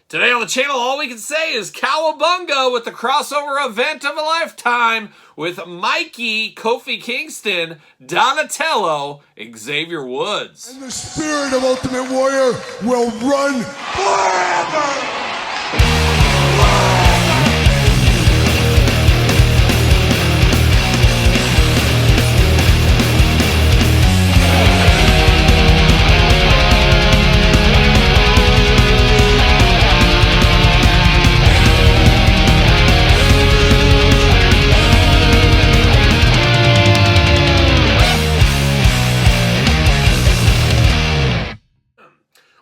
Today on the channel, all we can say is cowabunga with the crossover event of a lifetime with Mikey, Kofi Kingston, Donatello, Xavier Woods. And the spirit of Ultimate Warrior will run forever!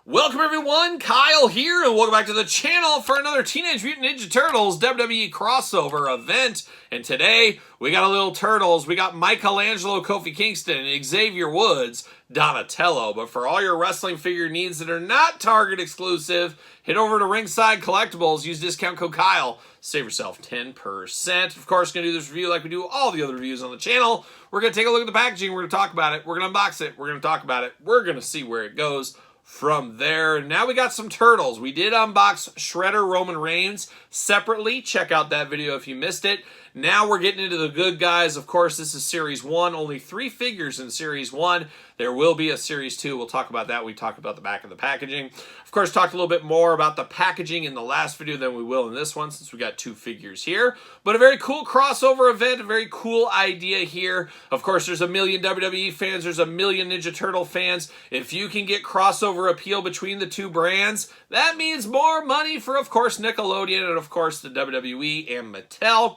Welcome everyone, Kyle here, and welcome back to the channel for another Teenage Mutant Ninja Turtles WWE crossover event. And today, we got a little Turtles. We got Michelangelo, Kofi Kingston, Xavier Woods, Donatello. But for all your wrestling figure needs that are not Target exclusive, head over to Ringside Collectibles, use discount code Kyle, save yourself 10%. Of course, going to do this review like we do all the other reviews on the channel. We're going to take a look at the packaging, we're going to talk about it, we're going to unbox it, we're going to talk about it, we're going to see where it goes from there. Now we got some Turtles. We did unbox Shredder Roman Reigns separately. Check out that video if you missed it. Now we're getting into the good guys. Of course, this is Series 1. Only 3 figures in Series 1. There will be a Series 2. We'll talk about that. We talked about the back of the packaging. Of course, talked a little bit more about the packaging in the last video than we will in this one, since we got 2 figures here. But a very cool crossover event, a very cool idea here. Of course, there's a million WWE fans. There's a million Ninja Turtle fans. If you can get crossover appeal between the 2 brands, that means more money for, of course, Nickelodeon and, of course, the WWE and Mattel.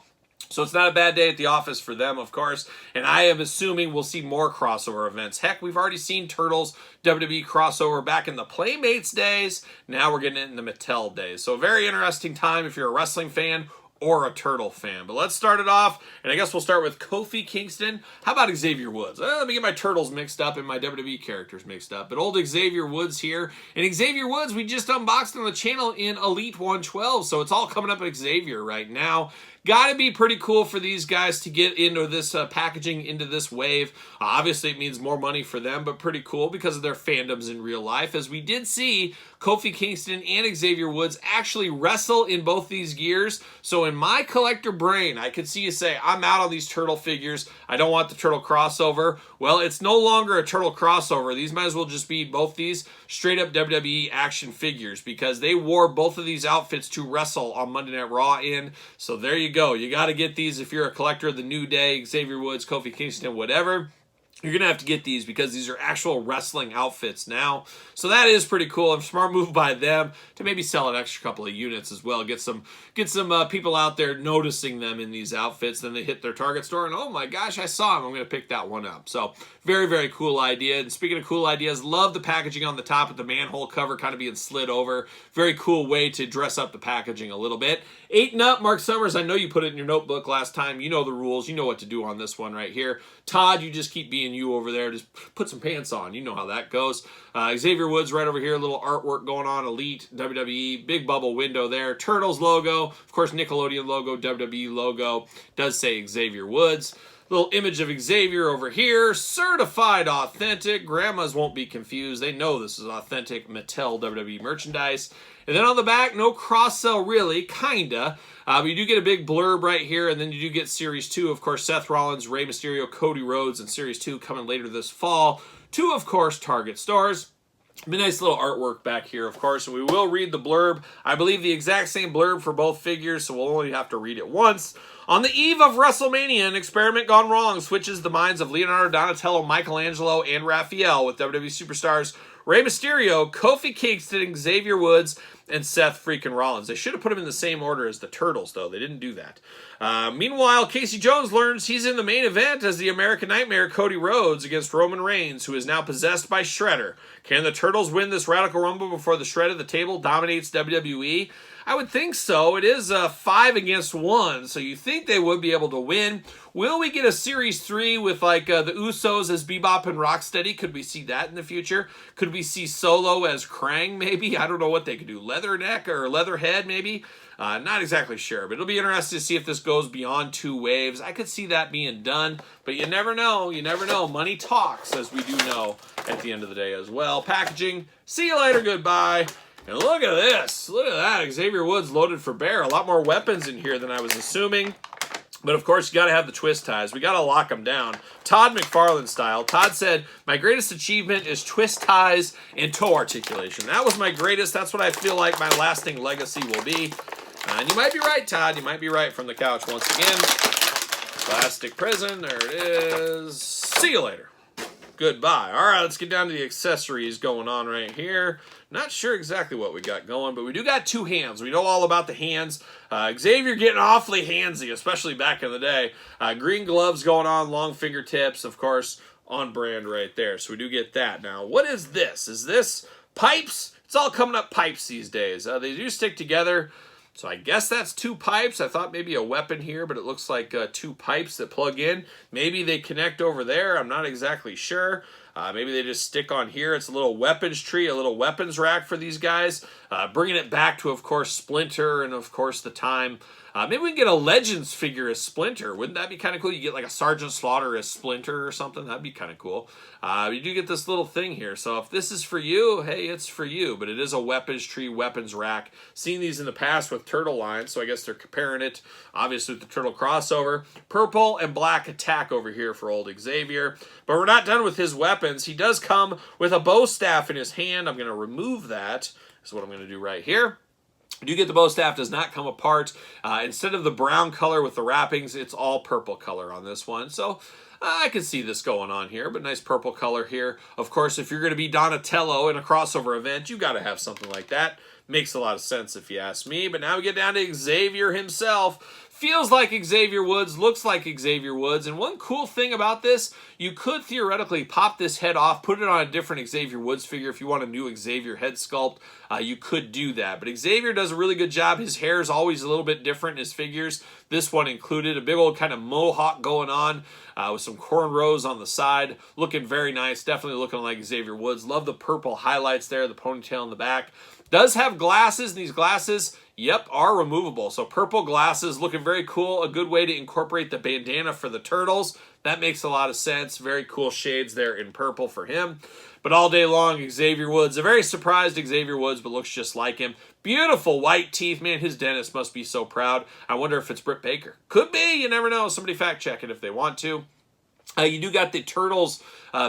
So it's not a bad day at the office for them, of course, and I am assuming we'll see more crossover events. Heck, we've already seen Turtles WWE crossover back in the Playmates days. Now we're getting it in the Mattel days. So a very interesting time if you're a wrestling fan or a Turtle fan. But let's start it off, and I guess we'll start with Kofi Kingston. How about Xavier Woods? Let me get my Turtles mixed up and my WWE characters mixed up. But old Xavier Woods here. And Xavier Woods, we just unboxed on the channel in Elite 112, so it's all coming up at Xavier right now. Got to be pretty cool for these guys to get into this packaging, into this wave. Obviously, it means more money for them, but pretty cool because of their fandoms in real life. As we did see Kofi Kingston and Xavier Woods actually wrestle in both these gears. So in my collector brain, I could see you say, I'm out on these Turtle figures. I don't want the Turtle crossover. Well, it's no longer a Turtle crossover. These might as well just be both these straight up WWE action figures because they wore both of these outfits to wrestle on Monday Night Raw in. So there you go. You got to get these if you're a collector of the New Day, Xavier Woods, Kofi Kingston, whatever. You're going to have to get these because these are actual wrestling outfits now. So that is pretty cool. A smart move by them to maybe sell an extra couple of units as well. Get some people out there noticing them in these outfits. Then they hit their Target store and, oh my gosh, I saw him. I'm going to pick that one up. So very, very cool idea. And speaking of cool ideas, love the packaging on the top with the manhole cover kind of being slid over. Very cool way to dress up the packaging a little bit. 8-Up, Mark Summers, I know you put it in your notebook last time. You know the rules. You know what to do on this one right here. Todd, you just keep being you over there. Just put some pants on. You know how that goes. Xavier Woods right over here. A little artwork going on. Elite, WWE. Big bubble window there. Turtles logo. Of course, Nickelodeon logo. WWE logo. Does say Xavier Woods. Little image of Xavier over here. Certified authentic. Grandmas won't be confused. They know this is authentic Mattel WWE merchandise. And then on the back, no cross-sell really, kinda. But you do get a big blurb right here, and then you do get Series 2. Of course, Seth Rollins, Rey Mysterio, Cody Rhodes, and Series 2 coming later this fall to, of course, Target stores. Nice little artwork back here, of course, and we will read the blurb. I believe the exact same blurb for both figures, so we'll only have to read it once. On the eve of WrestleMania, an experiment gone wrong switches the minds of Leonardo, Donatello, Michelangelo, and Raphael with WWE superstars Rey Mysterio, Kofi Kingston, Xavier Woods, and Seth freaking Rollins. They should have put them in the same order as the Turtles, though. They didn't do that. Meanwhile, Casey Jones learns he's in the main event as the American Nightmare Cody Rhodes against Roman Reigns, who is now possessed by Shredder. Can the Turtles win this Radical Rumble before the shred of the table dominates WWE? I would think so. It is 5 against 1, so you think they would be able to win. Will we get a Series 3 with like the Usos as Bebop and Rocksteady? Could we see that in the future? Could we see Solo as Krang maybe? I don't know what they could do. Leatherneck or Leatherhead maybe? Not exactly sure, but it'll be interesting to see if this goes beyond 2 waves. I could see that being done, but you never know. You never know. Money talks, as we do know at the end of the day as well. Packaging. See you later. Goodbye. And look at this. Look at that. Xavier Woods loaded for bear. A lot more weapons in here than I was assuming. But, of course, you got to have the twist ties. We got to lock them down. Todd McFarlane style. Todd said, my greatest achievement is twist ties and toe articulation. That was my greatest. That's what I feel like my lasting legacy will be. And you might be right, Todd. You might be right from the couch once again. Plastic prison. There it is. See you later. Goodbye. All right, let's get down to the accessories going on right here. Not sure exactly what we got going, but we do got two hands. We know all about the hands. Xavier getting awfully handsy, especially back in the day. Green gloves going on, long fingertips, of course, on brand right there. So we do get that. Now, what is this? Is this pipes? It's all coming up pipes these days. They do stick together. So I guess that's two pipes. I thought maybe a weapon here, but it looks like two pipes that plug in. Maybe they connect over there. I'm not exactly sure. Maybe they just stick on here. It's a little weapons tree, a little weapons rack for these guys. Bringing it back to, of course, Splinter and, of course, the time. Maybe we can get a Legends figure as Splinter. Wouldn't that be kind of cool? You get like a Sergeant Slaughter as Splinter or something. That'd be kind of cool. You do get this little thing here. So if this is for you, hey, it's for you. But it is a weapons tree, weapons rack. Seen these in the past with Turtle Line, so I guess they're comparing it, obviously, with the Turtle crossover. Purple and black attack over here for old Xavier. But we're not done with his weapons. He does come with a bow staff in his hand. I'm going to remove that. That's what I'm going to do right here. You get the bow staff, does not come apart. Instead of the brown color with the wrappings, it's all purple color on this one. So I can see this going on here, but nice purple color here. Of course, if you're going to be Donatello in a crossover event, you got to have something like that. Makes a lot of sense if you ask me. But now we get down to Xavier himself. Feels like Xavier Woods, looks like Xavier Woods. And one cool thing about this, you could theoretically pop this head off, put it on a different Xavier Woods figure. If you want a new Xavier head sculpt, you could do that. But Xavier does a really good job. His hair is always a little bit different in his figures. This one included a big old kind of mohawk going on with some cornrows on the side. Looking very nice. Definitely looking like Xavier Woods. Love the purple highlights there, the ponytail in the back. Does have glasses, and these glasses, yep, are removable. So purple glasses, looking very cool. A good way to incorporate the bandana for the turtles. That makes a lot of sense. Very cool shades there in purple for him. But all day long, Xavier Woods, a very surprised Xavier Woods, but looks just like him. Beautiful white teeth. Man, his dentist must be so proud. I wonder if it's Britt Baker. Could be. You never know. Somebody fact check it if they want to. You do got the Turtles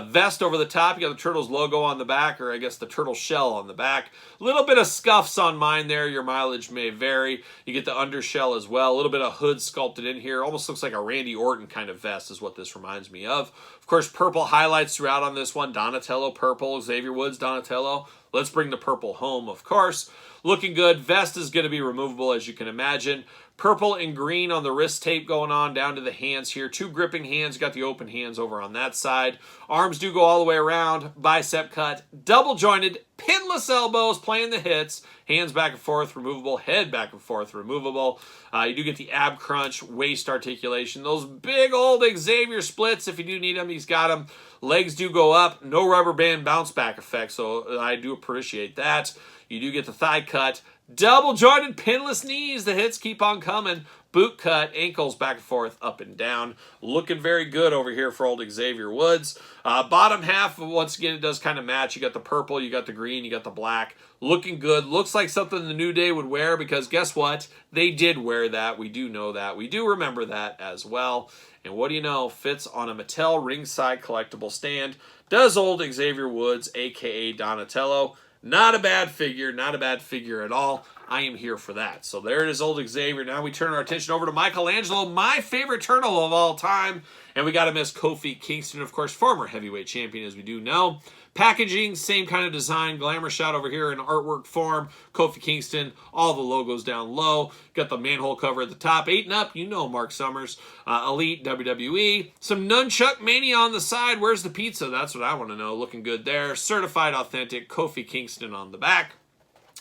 vest over the top. You got the Turtles logo on the back, or I guess the Turtle shell on the back. A little bit of scuffs on mine there. Your mileage may vary. You get the undershell as well. A little bit of hood sculpted in here. Almost looks like a Randy Orton kind of vest is what this reminds me of. Of course, purple highlights throughout on this one. Donatello purple, Xavier Woods, Donatello. Let's bring the purple home, of course. Looking good. Vest is going to be removable, as you can imagine. Purple and green on the wrist tape going on down to the hands here. Two gripping hands. You got the open hands over on that side. Arms do go all the way around. Bicep cut. Double jointed. Pinless elbows playing the hits. Hands back and forth removable. Head back and forth removable. You do get the ab crunch, waist articulation. Those big old Xavier splits. If you do need them, he's got them. Legs do go up. No rubber band bounce back effect. So I do appreciate that. You do get the thigh cut. Double jointed pinless knees. The hits keep on coming. Boot cut, ankles back and forth, up and down. Looking very good over here for old Xavier Woods. Bottom half, once again, it does kind of match. You got the purple, you got the green, you got the black. Looking good. Looks like something the New Day would wear, because guess what? They did wear that. We do know that. We do remember that as well. And what do you know? Fits on a Mattel ringside collectible stand. Does old Xavier Woods, a.k.a. Donatello. Not a bad figure. Not a bad figure at all. I am here for that. So there it is, old Xavier. Now we turn our attention over to Michelangelo, my favorite turtle of all time. And we got to miss Kofi Kingston, of course, former heavyweight champion, as we do know. Packaging, same kind of design. Glamour shot over here in artwork form. Kofi Kingston, all the logos down low. Got the manhole cover at the top. 8 and up, you know Mark Summers. Elite, WWE. Some Nunchuck Mania on the side. Where's the pizza? That's what I want to know. Looking good there. Certified authentic Kofi Kingston on the back.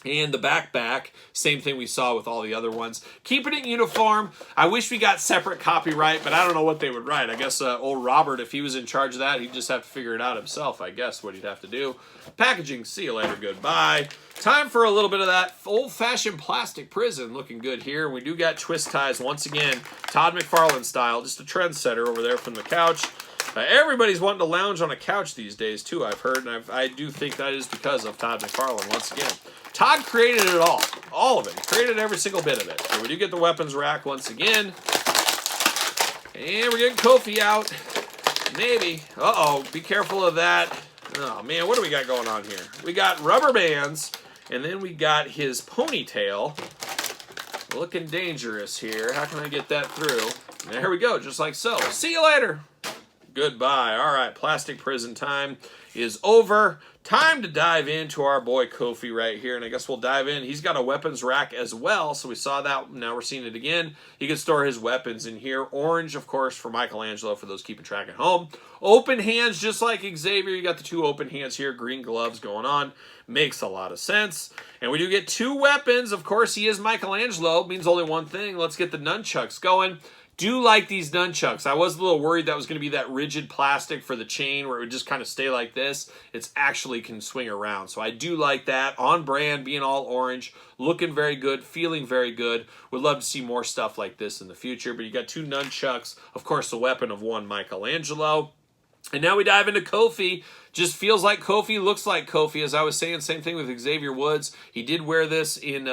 And the back, same thing we saw with all the other ones. Keeping it uniform. I wish we got separate copyright, but I don't know what they would write. I guess old Robert, if he was in charge of that, he'd just have to figure it out himself, I guess, what he'd have to do. Packaging, see you later, goodbye. Time for a little bit of that old-fashioned plastic prison. Looking good here. We do got twist ties once again. Todd McFarlane style, just a trendsetter over there from the couch. Everybody's wanting to lounge on a couch these days, too, I've heard. And I do think that is because of Todd McFarlane, once again. Todd created it all of it. He created every single bit of it. So we do get the weapons rack once again. And we're getting Kofi out. Maybe. Uh-oh, be careful of that. Oh, man, what do we got going on here? We got rubber bands, and then we got his ponytail. Looking dangerous here. How can I get that through? There we go, just like so. See you later. Goodbye. All right, plastic prison time is over. Time to dive into our boy Kofi right here, and I guess we'll dive in. He's got a weapons rack as well, so we saw that. Now we're seeing it again. He can store his weapons in here. Orange, of course, for Michelangelo, for those keeping track at home. Open hands, just like Xavier. You got the 2 open hands here. Green gloves going on. Makes a lot of sense. And we do get 2 weapons. Of course, he is Michelangelo. Means only one thing. Let's get the nunchucks going. Do like these nunchucks. I was a little worried that was going to be that rigid plastic for the chain where it would just kind of stay like this. It's actually can swing around. So I do like that. On brand, being all orange. Looking very good. Feeling very good. Would love to see more stuff like this in the future. But you got 2 nunchucks. Of course, the weapon of one Michelangelo. And now we dive into Kofi. Just feels like Kofi, looks like Kofi. As I was saying, same thing with Xavier Woods. He did wear this in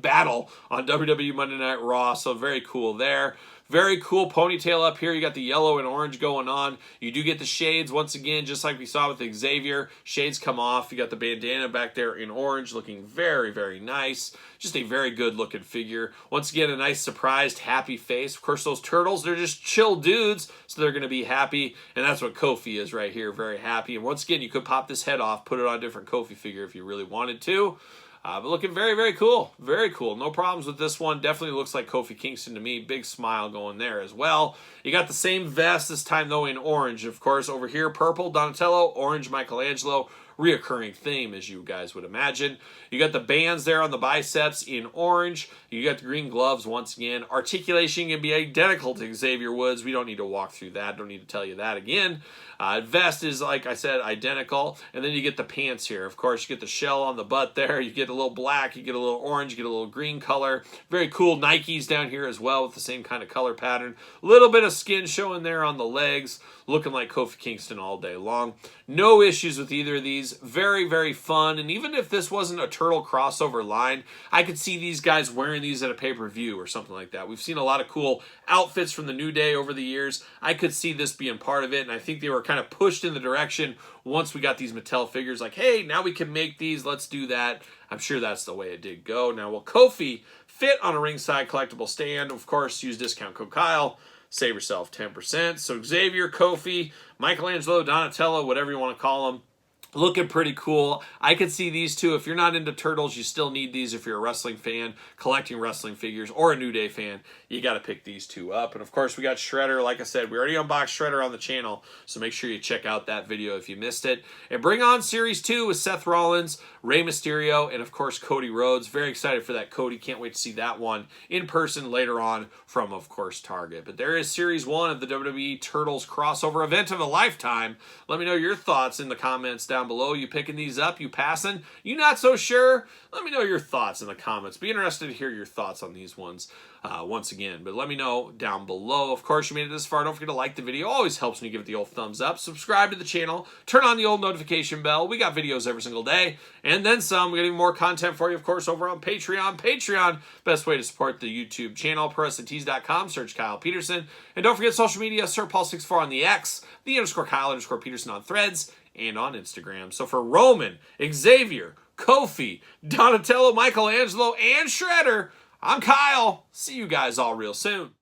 battle on WWE Monday Night Raw, so very cool there. Very cool ponytail up here. You got the yellow and orange going on. You do get the shades once again, just like we saw with Xavier. Shades come off. You got the bandana back there in orange, looking very, very nice. Just a very good looking figure. Once again, a nice surprised, happy face. Of course, those turtles, they're just chill dudes, so they're going to be happy. And that's what Kofi is right here, very happy. And once again, you could pop this head off, put it on a different Kofi figure if you really wanted to. But looking very, very cool. Very cool. No problems with this one. Definitely looks like Kofi Kingston to me. Big smile going there as well. You got the same vest, this time though in orange. Of course, over here, purple, Donatello, orange, Michelangelo. Reoccurring theme, as you guys would imagine. You got the bands there on the biceps in orange. You got the green gloves once again. Articulation can be identical to Xavier Woods. We don't need to walk through that. Don't need to tell you that again. Vest is, like I said, identical. And then you get the pants here. Of course, you get the shell on the butt there. You get a little black. You get a little orange. You get a little green color. Very cool Nikes down here as well with the same kind of color pattern. A little bit of skin showing there on the legs. Looking like Kofi Kingston all day long. No issues with either of these. Very, very fun. And even if this wasn't a turtle crossover line, I could see these guys wearing these at a pay-per-view or something like that. We've seen a lot of cool outfits from the New Day over the years. I could see this being part of it, and I think they were kind of pushed in the direction once we got these Mattel figures. Like, hey, now we can make these. Let's do that. I'm sure that's the way it did go. Now, will Kofi fit on a ringside collectible stand? Of course, use discount code Kyle. Save yourself 10%. So Xavier, Kofi, Michelangelo, Donatello, whatever you want to call them. Looking pretty cool. I could see these two. If you're not into turtles, you still need these. If you're a wrestling fan, collecting wrestling figures, or a New Day fan, you got to pick these two up. And of course, we got Shredder. Like I said, we already unboxed Shredder on the channel, so make sure you check out that video if you missed it. And bring on Series 2 with Seth Rollins, Rey Mysterio, and of course, Cody Rhodes. Very excited for that Cody. Can't wait to see that one in person later on from, of course, Target. But there is Series 1 of the WWE Turtles crossover event of a lifetime. Let me know your thoughts in the comments down below. You picking these up? You passing? You not so sure? Let me know your thoughts in the comments. Be interested to hear your thoughts on these ones once again. But let me know down below. Of course, you made it this far. Don't forget to like the video. Always helps when you give it the old thumbs up. Subscribe to the channel. Turn on the old notification bell. We got videos every single day. And then some. We got even more content for you, of course, over on Patreon. Patreon, best way to support the YouTube channel. ProWrestlingTees.com. Search Kyle Peterson. And don't forget social media. SirPaul64 on the X. The _Kyle_Peterson on Threads. And on Instagram. So for Roman, Xavier, Kofi, Donatello, Michelangelo, and Shredder, I'm Kyle. See you guys all real soon.